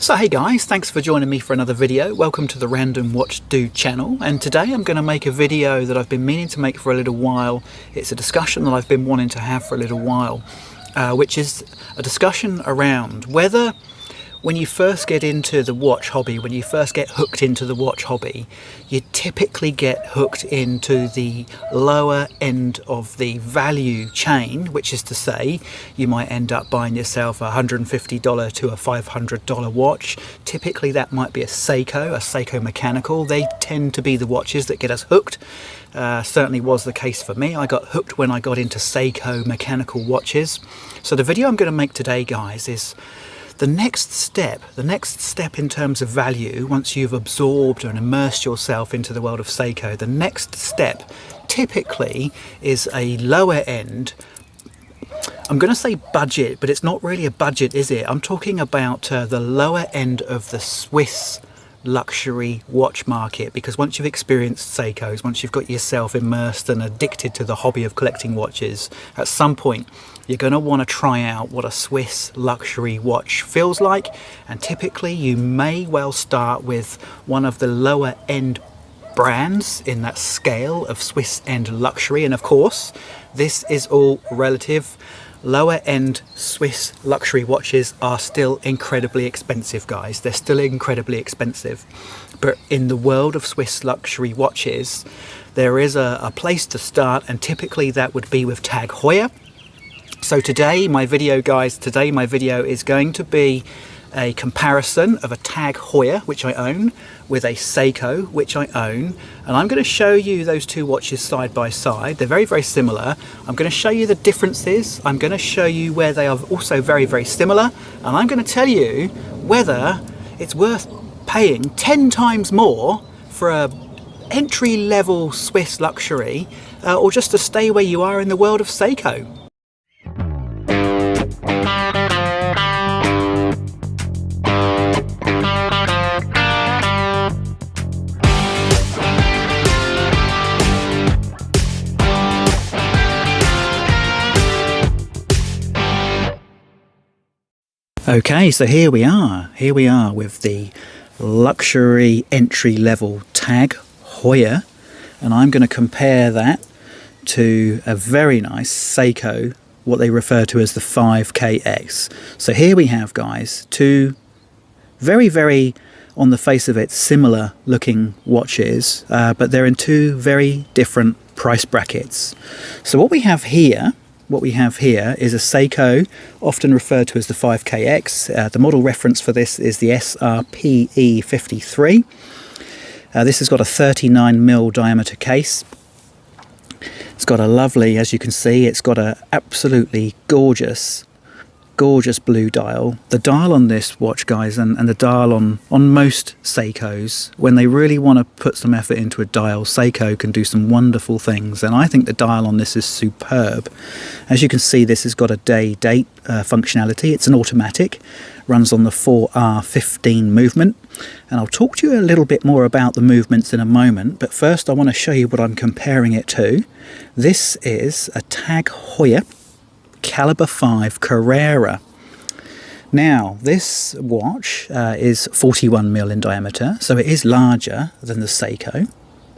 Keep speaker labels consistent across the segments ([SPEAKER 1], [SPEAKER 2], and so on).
[SPEAKER 1] So hey guys, thanks for joining me for another video. Welcome to the Random Watch Dude channel, and today I'm going to make a video that I've been meaning to make for a little while. It's a discussion that I've been wanting to have for a little while, which is a discussion around whether when you first get into the watch hobby, when you first get hooked into the watch hobby, you typically get hooked into the lower end of the value chain, which is to say you might end up buying yourself a $150 to a $500 watch. Typically that might be a Seiko mechanical. They tend to be the watches that get us hooked. Certainly was the case for me. I got hooked when I got into Seiko mechanical watches. So the video I'm going to make today, guys, is the next step in terms of value. Once you've absorbed and immersed yourself into the world of Seiko, the next step typically is a lower end, I'm going to say budget, but it's not really a budget, is it? I'm talking about the lower end of the Swiss luxury watch market, because once you've experienced Seikos, once you've got yourself immersed and addicted to the hobby of collecting watches, at some point you're going to want to try out what a Swiss luxury watch feels like, and typically you may well start with one of the lower end brands in that scale of Swiss end luxury. And of course this is all relative. Lower end Swiss luxury watches are still incredibly expensive, guys. They're still incredibly expensive. But in the world of Swiss luxury watches, there is a place to start, and typically that would be with Tag Heuer. So today my video is going to be a comparison of a Tag Heuer, which I own, with a Seiko, which I own, and I'm going to show you those two watches side by side. They're very, very similar. I'm going to show you the differences. I'm going to show you where they are also very, very similar, and I'm going to tell you whether it's worth paying 10 times more for a entry-level Swiss luxury or just to stay where you are in the world of Seiko. Okay, so here we are with the luxury entry-level Tag Heuer, and I'm going to compare that to a very nice Seiko, what they refer to as the 5KX. So here we have, guys, two very, very, on the face of it, similar looking watches, but they're in two very different price brackets. So what we have here is a Seiko, often referred to as the 5KX. The model reference for this is the SRPE 53. This has got a 39mm diameter case. It's got a lovely, as you can see, it's got a absolutely gorgeous blue dial. The dial on this watch, guys, and the dial on most Seikos, when they really want to put some effort into a dial, Seiko can do some wonderful things, and I think the dial on this is superb. As you can see, this has got a day-date functionality. It's an automatic, runs on the 4R15 movement, and I'll talk to you a little bit more about the movements in a moment, but first I want to show you what I'm comparing it to. This is a Tag Heuer Calibre 5 Carrera. Now this watch is 41mm in diameter, so it is larger than the Seiko.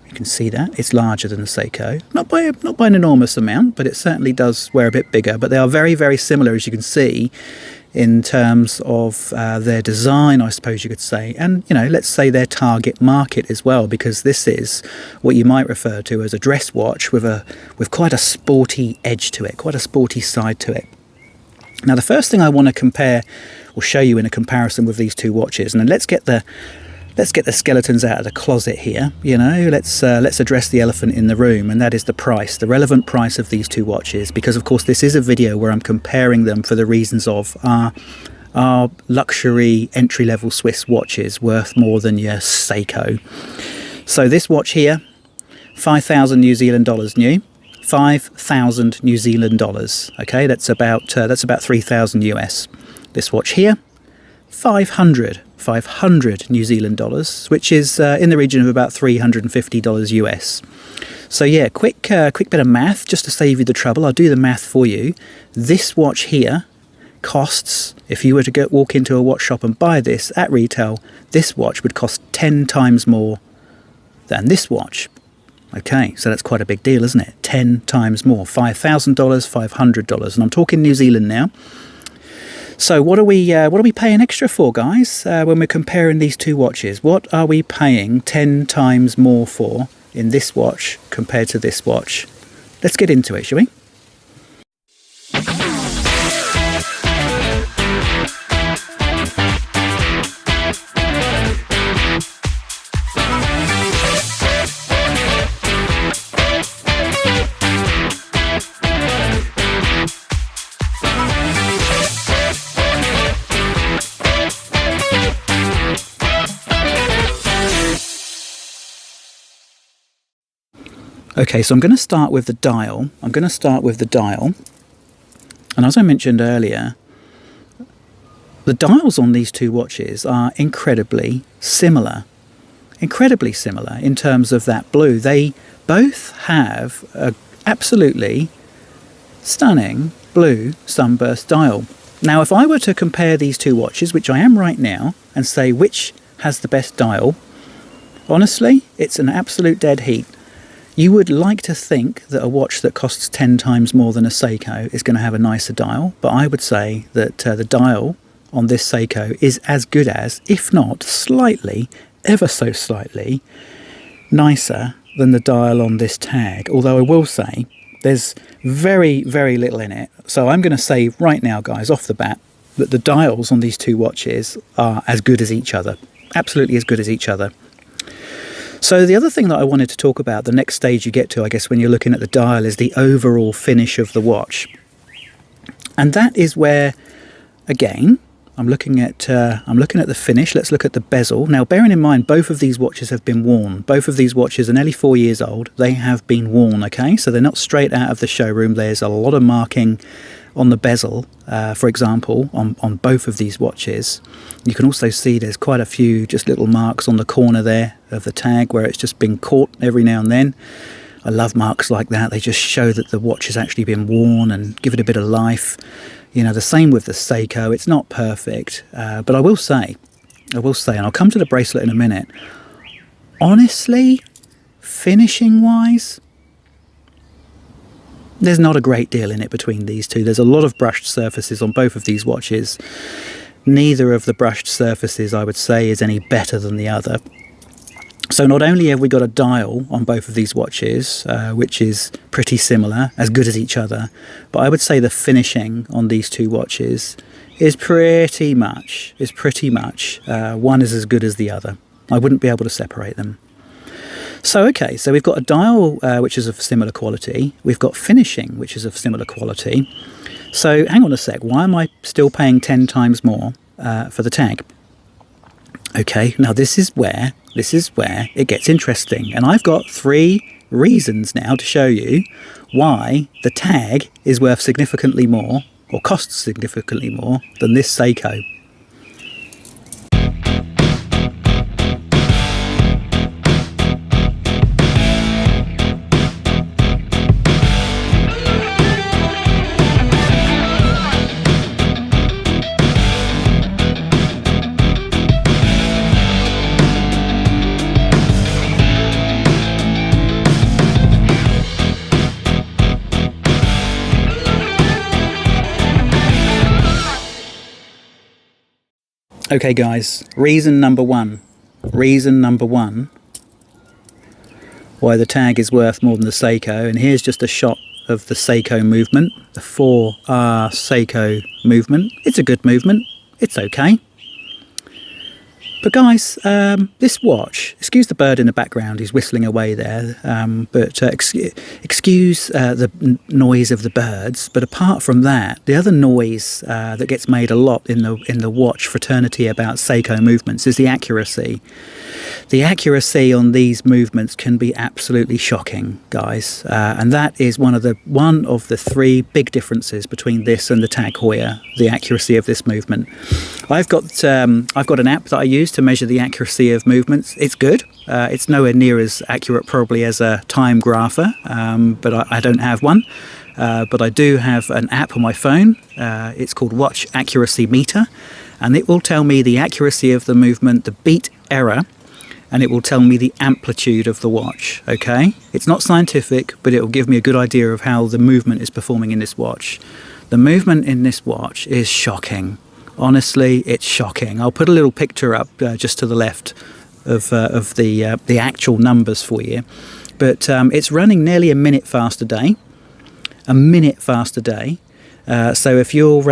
[SPEAKER 1] You can see that it's larger than the Seiko, not by an enormous amount, but it certainly does wear a bit bigger. But they are very, very similar, as you can see, in terms of their design, I suppose you could say, and let's say their target market as well, because this is what you might refer to as a dress watch with quite a sporty edge to it, quite a sporty side to it. Now the first thing I want to compare or show you in a comparison with these two watches, and then let's get the skeletons out of the closet here. Let's address the elephant in the room, and that is the price, the relevant price of these two watches, because of course this is a video where I'm comparing them for the reasons of our luxury entry-level Swiss watches worth more than your Seiko. So this watch here, 5,000 New Zealand dollars new, 5,000 New Zealand dollars. Okay, that's about 3,000 US. This watch here, 500 New Zealand dollars, which is in the region of about $350 US. So yeah, quick bit of math just to save you the trouble. I'll do the math for you. This watch here costs, if you were to walk into a watch shop and buy this at retail, this watch would cost 10 times more than this watch. Okay, so that's quite a big deal, isn't it? 10 times more, $5,000, $500, and I'm talking New Zealand now. So what are we paying extra for, guys, when we're comparing these two watches? What are we paying 10 times more for in this watch compared to this watch? Let's get into it, shall we? Okay, so I'm going to start with the dial. And as I mentioned earlier, the dials on these two watches are incredibly similar in terms of that blue. They both have a absolutely stunning blue sunburst dial. Now, if I were to compare these two watches, which I am right now, and say which has the best dial, honestly, it's an absolute dead heat. You would like to think that a watch that costs 10 times more than a Seiko is going to have a nicer dial, but I would say that the dial on this Seiko is as good as, if not slightly, ever so slightly, nicer than the dial on this tag. Although I will say there's very, very little in it. So I'm going to say right now, guys, off the bat, that the dials on these two watches are as good as each other. Absolutely as good as each other. So the other thing that I wanted to talk about, the next stage you get to, I guess, when you're looking at the dial, is the overall finish of the watch. And that is where, again, I'm looking at the finish. Let's look at the bezel. Now, bearing in mind, both of these watches have been worn. Both of these watches are nearly 4 years old. They have been worn, okay? So they're not straight out of the showroom. There's a lot of marking on the bezel, for example, on both of these watches. You can also see there's quite a few just little marks on the corner there of the tag where it's just been caught every now and then. I love marks like that. They just show that the watch has actually been worn and give it a bit of life. You know, the same with the Seiko. It's not perfect, but I will say, and I'll come to the bracelet in a minute, honestly, finishing-wise, there's not a great deal in it between these two. There's a lot of brushed surfaces on both of these watches. Neither of the brushed surfaces, I would say, is any better than the other. So not only have we got a dial on both of these watches, which is pretty similar, as good as each other, but I would say the finishing on these two watches is pretty much one is as good as the other. I wouldn't be able to separate them. So, okay, so we've got a dial which is of similar quality. We've got finishing, which is of similar quality. So, hang on a sec. Why am I still paying 10 times more for the tag? Okay, now this is where it gets interesting. And I've got 3 reasons now to show you why the tag is worth significantly more, or costs significantly more, than this Seiko. Okay guys, reason number one why the tag is worth more than the Seiko, and here's just a shot of the Seiko movement, the 4R Seiko movement. It's a good movement, it's okay. But guys, this watch, excuse the bird in the background, he's whistling away there, but excuse the noise of the birds. But apart from that, the other noise that gets made a lot in the watch fraternity about Seiko movements is the accuracy. The accuracy on these movements can be absolutely shocking, guys, and that is one of the 3 big differences between this and the Tag Heuer, the accuracy of this movement. I've got an app that I use to measure the accuracy of movements. It's good. It's nowhere near as accurate probably as a time grapher, but I don't have one. but I do have an app on my phone. It's called Watch Accuracy Meter, and it will tell me the accuracy of the movement, the beat error, and it will tell me the amplitude of the watch. Okay, it's not scientific, but it will give me a good idea of how the movement is performing in this watch. The movement in this watch is shocking. Honestly, it's shocking. I'll put a little picture up just to the left of the actual numbers for you, but it's running nearly a minute fast a day. A minute fast a day. So if you're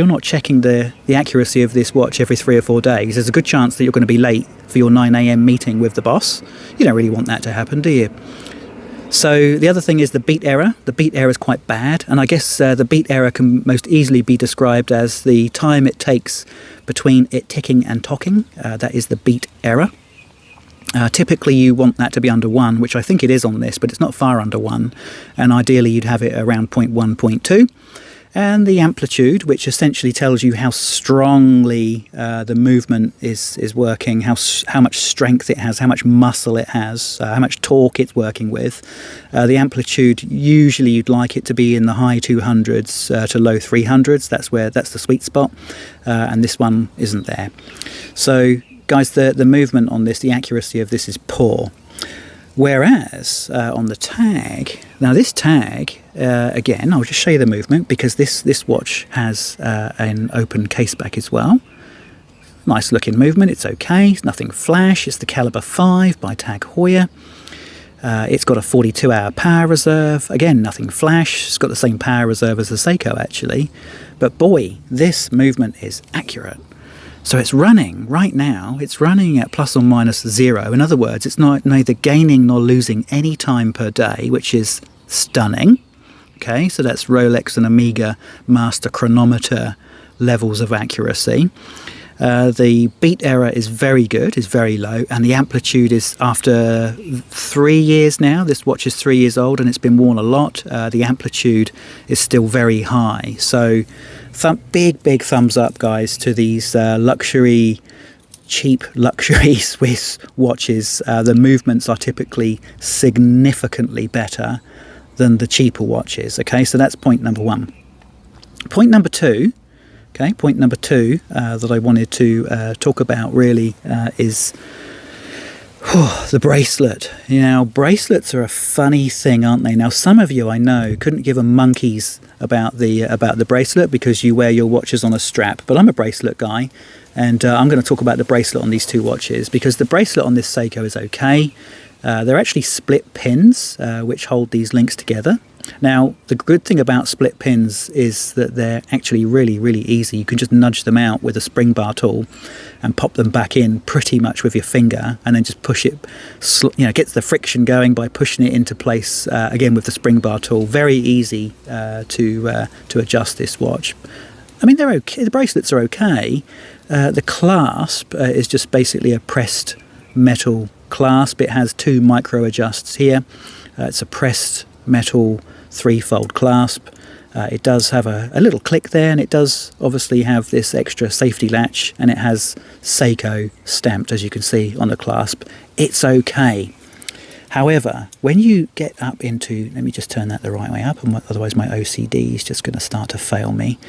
[SPEAKER 1] not checking the accuracy of this watch every 3 or 4 days, there's a good chance that you're going to be late for your 9 a.m. meeting with the boss. You don't really want that to happen, do you? So the other thing is the beat error. The beat error is quite bad, and I guess the beat error can most easily be described as the time it takes between it ticking and tocking. That is the beat error. Typically you want that to be under 1, which I think it is on this, but it's not far under 1, and ideally you'd have it around 0.1, 0.2. And the amplitude, which essentially tells you how strongly the movement is working, how much strength it has, how much muscle it has, how much torque it's working with. The amplitude, usually you'd like it to be in the high 200s to low 300s. That's the sweet spot, and this one isn't there. So guys, the movement on this, the accuracy of this is poor. Whereas on the tag, now this tag, again, I'll just show you the movement because this watch has an open case back as well. Nice looking movement, it's okay, it's nothing flash, it's the Calibre 5 by Tag Heuer. It's got a 42-hour power reserve, again, nothing flash, it's got the same power reserve as the Seiko actually, but boy, this movement is accurate. So it's running right now, it's running at plus or minus 0. In other words, it's neither gaining nor losing any time per day, which is stunning. Okay, so that's Rolex and Omega master chronometer levels of accuracy. The beat error is very good, is very low, and the amplitude is, after 3 years now, this watch is 3 years old and it's been worn a lot, the amplitude is still very high. So big thumbs up, guys, to these cheap luxury Swiss watches. The movements are typically significantly better than the cheaper watches. Okay, so that's point number 1. Point number 2, that I wanted to talk about really is the bracelet. You know, bracelets are a funny thing, aren't they? Now, some of you I know couldn't give a monkey's about the bracelet because you wear your watches on a strap, but I'm a bracelet guy, and I'm going to talk about the bracelet on these 2 watches because the bracelet on this Seiko is okay. They're actually split pins which hold these links together. Now, the good thing about split pins is that they're actually really easy. You can just nudge them out with a spring bar tool and pop them back in pretty much with your finger, and then just push it, gets the friction going by pushing it into place again with the spring bar tool. Very easy to adjust this watch. I mean, they're okay. The bracelets are okay. The clasp is just basically a pressed metal clasp. It has 2 micro adjusts here. It's a pressed metal 3-fold clasp. It does have a little click there, and it does obviously have this extra safety latch, and it has Seiko stamped, as you can see on the clasp. It's okay. However, when you get up into, let me just turn that the right way up, otherwise my OCD is just going to start to fail me.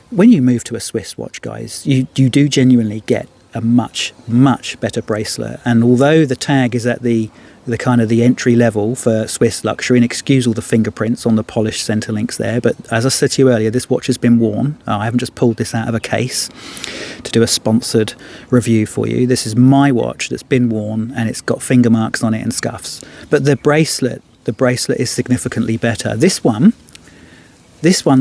[SPEAKER 1] When you move to a Swiss watch, guys, you do genuinely get a much better bracelet. And although the tag is at the kind of the entry level for Swiss luxury, and excuse all the fingerprints on the polished center links there, but as I said to you earlier, this watch has been worn. I haven't just pulled this out of a case to do a sponsored review for you. This is my watch that's been worn, and it's got finger marks on it and scuffs. But the bracelet is significantly better. This one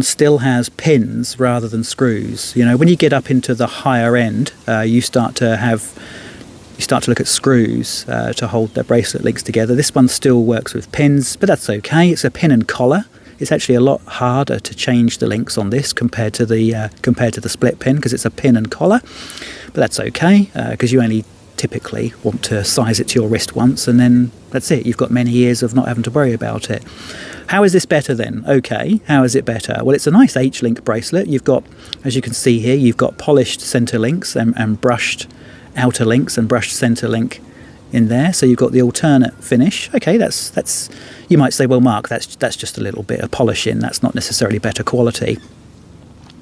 [SPEAKER 1] still has pins rather than screws. You know, when you get up into the higher end, you start to look at screws to hold their bracelet links together. This one still works with pins, but that's okay. It's a pin and collar. It's actually a lot harder to change the links on this compared to the split pin, because it's a pin and collar. But that's okay, because you only typically want to size it to your wrist once, and then that's it. You've got many years of not having to worry about it. How is this better then? Okay, how is it better? Well, it's a nice H-link bracelet. You've got, as you can see here, you've got polished center links and brushed outer links and brushed center link in there, so you've got the alternate finish. Okay, that's you might say, well, Mark, that's just a little bit of polishing, that's not necessarily better quality.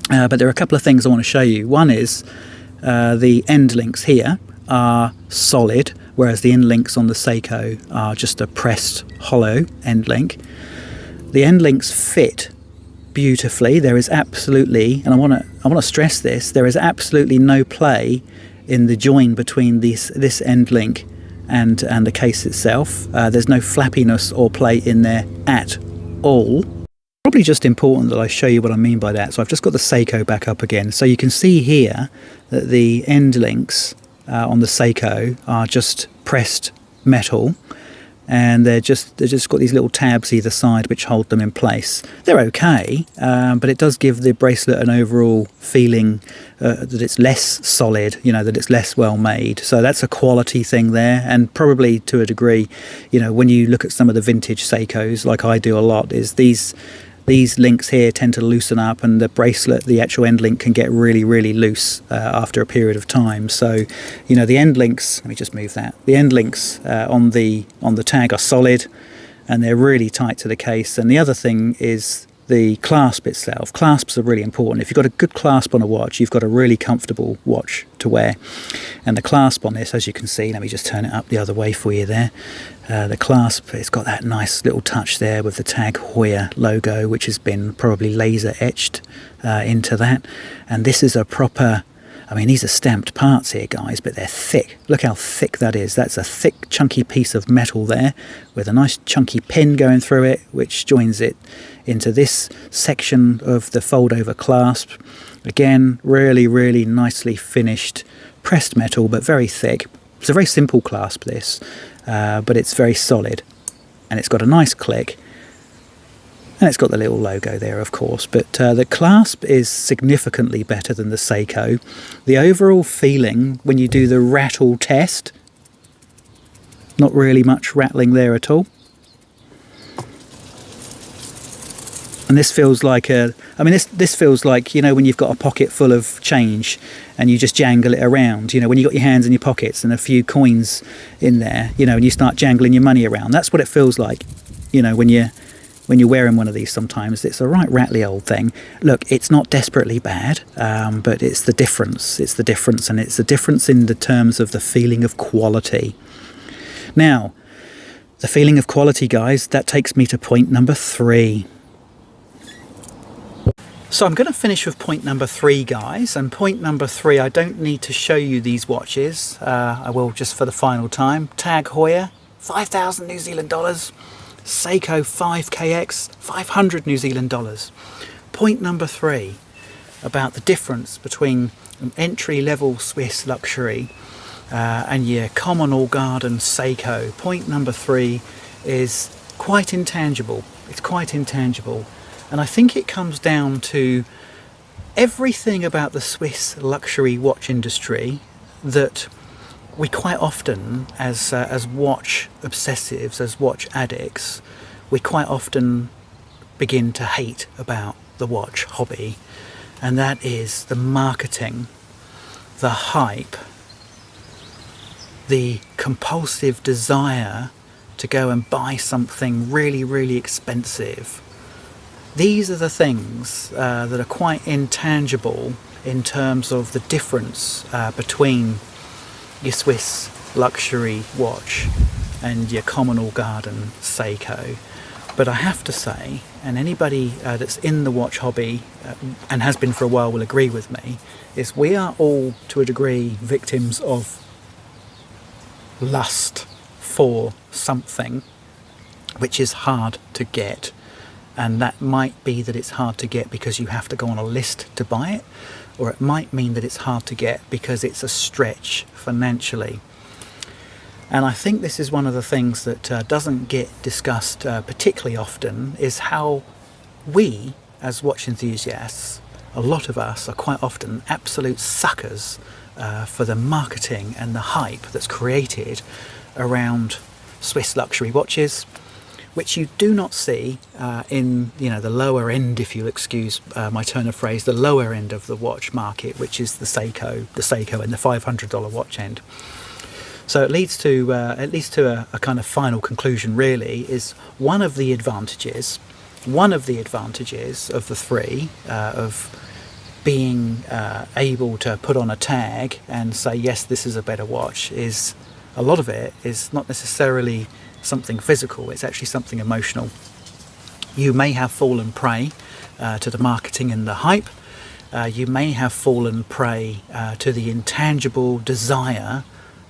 [SPEAKER 1] But there are a couple of things I want to show you. One is the end links here are solid, whereas the end links on the Seiko are just a pressed hollow end link. The end links fit beautifully. There is absolutely, and I want to stress this, there is absolutely no play in the join between this end link and the case itself. There's no flappiness or play in there at all. Probably just important that I show you what I mean by that. So I've just got the Seiko back up again. So you can see here that the end links on the Seiko are just pressed metal, and they're just got these little tabs either side which hold them in place. They're okay, but it does give the bracelet an overall feeling that it's less solid, you know, that it's less well made. So that's a quality thing there, and probably to a degree, you know, when you look at some of the vintage Seikos, like I do a lot, is these links here tend to loosen up, and the bracelet, the actual end link, can get really, really loose after a period of time. So, you know, the end links, let me just move that. The end links on the tag are solid, and they're really tight to the case. And the other thing is the clasp itself. Clasps are really important. If you've got a good clasp on a watch, you've got a really comfortable watch to wear. And the clasp on this, as you can see, let me just turn it up the other way for you there. The clasp, it's got that nice little touch there with the Tag Heuer logo, which has been probably laser etched into that. And this is a proper, I mean, these are stamped parts here, guys, but they're thick. Look how thick that is. That's a thick, chunky piece of metal there with a nice chunky pin going through it, which joins it into this section of the fold-over clasp. Again, really, really nicely finished pressed metal, but very thick. It's a very simple clasp, this, but it's very solid, and it's got a nice click, and it's got the little logo there, of course. But the clasp is significantly better than the Seiko. The overall feeling when you do the rattle test, not really much rattling there at all. And this feels like this feels like, you know, when you've got a pocket full of change and you just jangle it around, you know, when you've got your hands in your pockets and a few coins in there, you know, and you start jangling your money around. That's what it feels like, you know, when you're wearing one of these sometimes. It's a right rattly old thing. Look, it's not desperately bad, but it's the difference. It's the difference, and it's the difference in the terms of the feeling of quality. Now, the feeling of quality, guys, that takes me to point number 3. So I'm going to finish with point number 3, guys, and point number 3, I don't need to show you these watches. I will just for the final time. Tag Heuer, 5,000 New Zealand dollars. Seiko 5KX, 500 New Zealand dollars. Point number 3, about the difference between an entry-level Swiss luxury and your common or garden Seiko. Point number 3 is quite intangible. It's quite intangible. And I think it comes down to everything about the Swiss luxury watch industry that we quite often, as watch obsessives, as watch addicts, we quite often begin to hate about the watch hobby. And that is the marketing, the hype, the compulsive desire to go and buy something really, really expensive. These are the things that are quite intangible in terms of the difference between your Swiss luxury watch and your common or garden Seiko. But I have to say, and anybody that's in the watch hobby and has been for a while will agree with me, is we are all to a degree victims of lust for something which is hard to get. And that might be that it's hard to get because you have to go on a list to buy it, or it might mean that it's hard to get because it's a stretch financially. And I think this is one of the things that doesn't get discussed particularly often, is how we, as watch enthusiasts, a lot of us are quite often absolute suckers for the marketing and the hype that's created around Swiss luxury watches, which you do not see in, you know, the lower end, if you'll excuse my turn of phrase, the lower end of the watch market, which is the Seiko and the $500 watch end. So it leads to a kind of final conclusion. Really, is one of the advantages of the three of being able to put on a tag and say, yes, this is a better watch, is a lot of it is not necessarily something physical, it's actually something emotional. You may have fallen prey to the marketing and the hype. You may have fallen prey to the intangible desire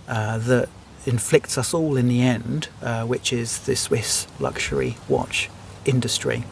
[SPEAKER 1] that inflicts us all in the end, which is the Swiss luxury watch industry.